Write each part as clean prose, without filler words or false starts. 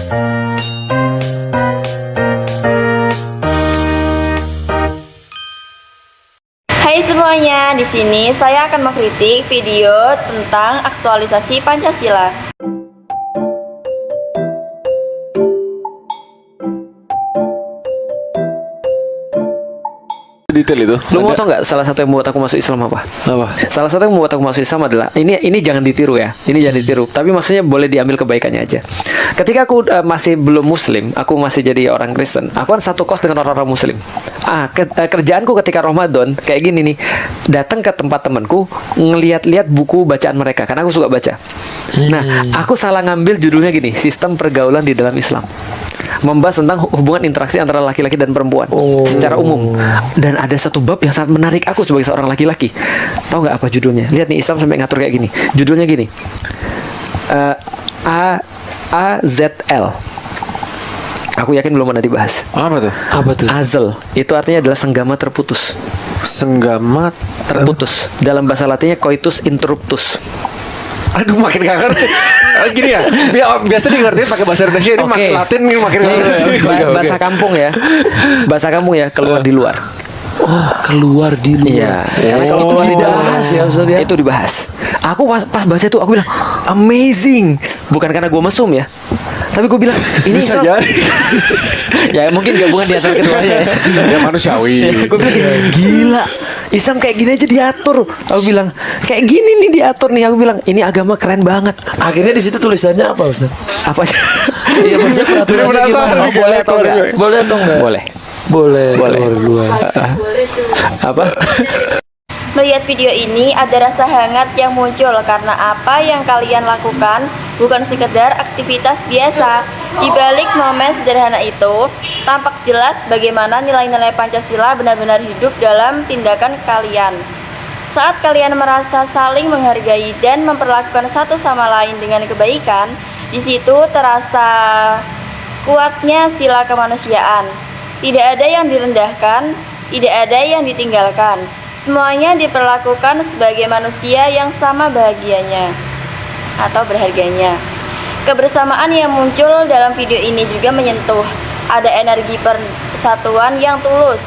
Hai semuanya, di sini saya akan mengkritik video tentang aktualisasi Pancasila. Detail itu. Lu mau tau nggak salah satu yang membuat aku masuk Islam apa? Apa? Salah satu yang membuat aku masuk Islam adalah ini jangan ditiru ya. Ini jangan ditiru. Tapi maksudnya boleh diambil kebaikannya aja. Ketika aku masih belum Muslim, aku masih jadi orang Kristen. Aku kan satu kos dengan orang-orang Muslim. Kerjaanku ketika Ramadan kayak gini nih, datang ke tempat temanku, ngeliat-liat buku bacaan mereka karena aku suka baca. Nah, aku salah ngambil judulnya gini, sistem pergaulan di dalam Islam. Membahas tentang hubungan interaksi antara laki-laki dan perempuan secara umum. Dan ada satu bab yang sangat menarik aku sebagai seorang laki-laki. Tahu nggak apa judulnya? Lihat nih, Islam sampai ngatur kayak gini. Judulnya gini. AZL. Aku yakin belum pernah dibahas. Apa tuh? Apa tuh? Azel itu artinya adalah senggama terputus. Senggama Terputus. Dalam bahasa Latinnya coitus interruptus. Aduh, makin gak ngerti. Gini ya, biasa di ngertiin pakai bahasa Indonesia, ini makin Latin, ini makin bahasa kampung ya. Bahasa kampung ya, keluar di luar. Oh, keluar di Iya. luar. Karena kalau itu dibahas ya, Ustaz ya. Itu dibahas. Aku pas baca itu aku bilang amazing. Bukan karena gue mesum ya. Tapi gue bilang ini bisa Islam. jadi. Ya mungkin gabungan di antara keduanya. Ya manusiawi. Gue bilang gila. Islam kayak gini aja diatur. Aku bilang kayak gini nih diatur nih. Aku bilang ini agama keren banget. Akhirnya di situ tulisannya apa, Ustaz? Apa? Iya, maksudnya peraturannya gimana? Boleh atau enggak? Boleh atau enggak? Boleh. Boleh. Boleh. Keluar luar. Apa? Melihat video ini ada rasa hangat yang muncul karena apa yang kalian lakukan bukan sekedar aktivitas biasa. Di balik momen sederhana itu, tampak jelas bagaimana nilai-nilai Pancasila benar-benar hidup dalam tindakan kalian. Saat kalian merasa saling menghargai dan memperlakukan satu sama lain dengan kebaikan, di situ terasa kuatnya sila kemanusiaan. Tidak ada yang direndahkan, tidak ada yang ditinggalkan. Semuanya diperlakukan sebagai manusia yang sama bahagianya atau berharganya. Kebersamaan yang muncul dalam video ini juga menyentuh. Ada energi persatuan yang tulus.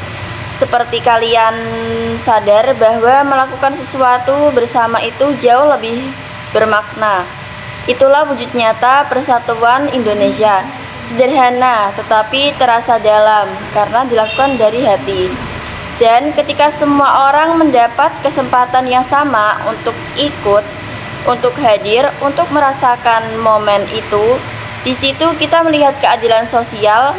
Seperti kalian sadar bahwa melakukan sesuatu bersama itu jauh lebih bermakna. Itulah wujud nyata persatuan Indonesia. Sederhana tetapi terasa dalam karena dilakukan dari hati. Dan ketika semua orang mendapat kesempatan yang sama untuk ikut, untuk hadir, untuk merasakan momen itu, di situ kita melihat keadilan sosial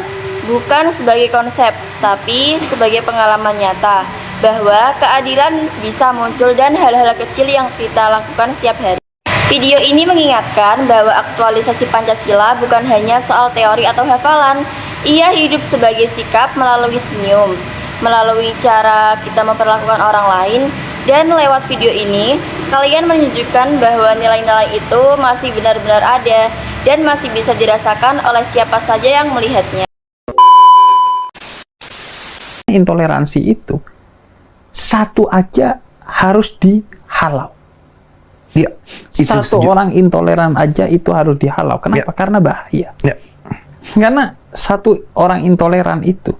bukan sebagai konsep, tapi sebagai pengalaman nyata bahwa keadilan bisa muncul dan hal-hal kecil yang kita lakukan setiap hari. Video ini mengingatkan bahwa aktualisasi Pancasila bukan hanya soal teori atau hafalan, ia hidup sebagai sikap melalui senyum, melalui cara kita memperlakukan orang lain. Dan lewat video ini kalian menunjukkan bahwa nilai-nilai itu masih benar-benar ada dan masih bisa dirasakan oleh siapa saja yang melihatnya. Intoleransi itu satu aja harus dihalau. Iya. Satu orang intoleran aja itu harus dihalau. Kenapa? Ya. Karena bahaya. Ya. Karena satu orang intoleran itu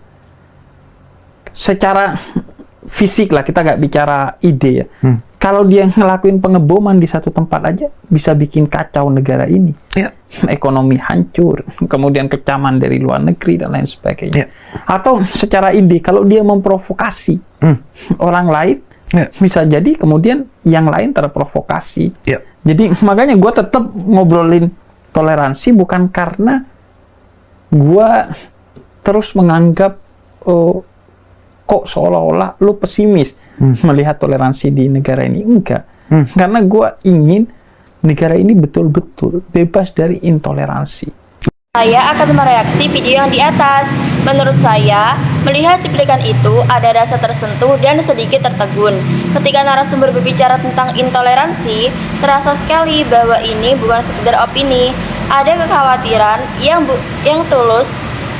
secara fisik lah, kita nggak bicara ide ya. Kalau dia ngelakuin pengeboman di satu tempat aja bisa bikin kacau negara ini. Ya. Ekonomi hancur, kemudian kecaman dari luar negeri dan lain sebagainya. Ya. Atau secara ide kalau dia memprovokasi orang lain, bisa jadi kemudian yang lain terprovokasi. Ya. Jadi makanya gue tetap ngobrolin toleransi bukan karena gue terus menganggap kok seolah-olah lu pesimis melihat toleransi di negara ini. Enggak. Karena gue ingin negara ini betul-betul bebas dari intoleransi. Saya akan mereaksi video yang di atas. Menurut saya, melihat cuplikan itu ada rasa tersentuh dan sedikit tertegun. Ketika narasumber berbicara tentang intoleransi, terasa sekali bahwa ini bukan sekedar opini. Ada kekhawatiran yang tulus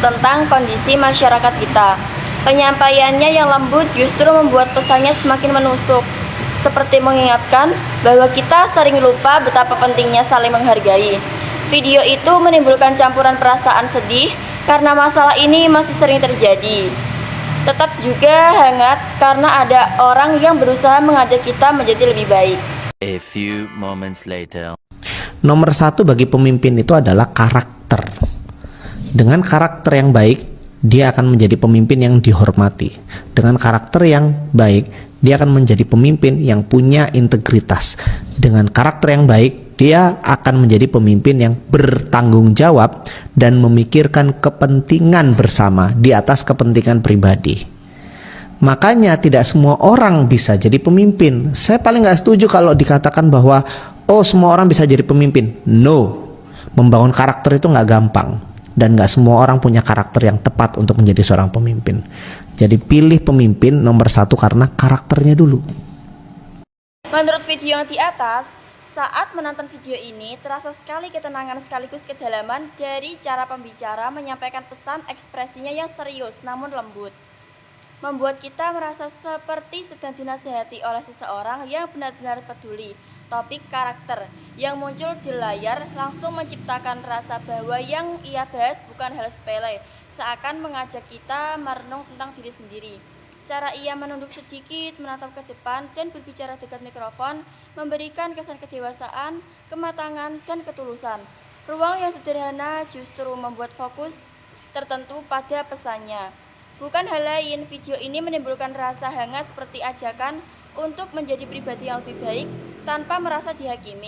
tentang kondisi masyarakat kita. Penyampaiannya yang lembut justru membuat pesannya semakin menusuk, seperti mengingatkan bahwa kita sering lupa betapa pentingnya saling menghargai. Video itu menimbulkan campuran perasaan sedih karena masalah ini masih sering terjadi. Tetap juga hangat karena ada orang yang berusaha mengajak kita menjadi lebih baik. A few moments later. Nomor satu bagi pemimpin itu adalah karakter. Dengan karakter yang baik, dia akan menjadi pemimpin yang dihormati. Dengan karakter yang baik, dia akan menjadi pemimpin yang punya integritas. Dengan karakter yang baik, dia akan menjadi pemimpin yang bertanggung jawab dan memikirkan kepentingan bersama di atas kepentingan pribadi. Makanya tidak semua orang bisa jadi pemimpin. Saya paling nggak setuju kalau dikatakan bahwa oh semua orang bisa jadi pemimpin. No, membangun karakter itu nggak gampang dan nggak semua orang punya karakter yang tepat untuk menjadi seorang pemimpin. Jadi pilih pemimpin nomor satu karena karakternya dulu. Menurut video yang di atas, saat menonton video ini terasa sekali ketenangan sekaligus kedalaman dari cara pembicara menyampaikan pesan ekspresinya yang serius namun lembut. Membuat kita merasa seperti sedang dinasihati oleh seseorang yang benar-benar peduli. Topik karakter yang muncul di layar langsung menciptakan rasa bahwa yang ia bahas bukan hal sepele, seakan mengajak kita merenung tentang diri sendiri. Cara ia menunduk sedikit, menatap ke depan, dan berbicara dekat mikrofon, memberikan kesan kedewasaan, kematangan, dan ketulusan. Ruang yang sederhana justru membuat fokus tertentu pada pesannya. Bukan hal lain, video ini menimbulkan rasa hangat seperti ajakan untuk menjadi pribadi yang lebih baik tanpa merasa dihakimi.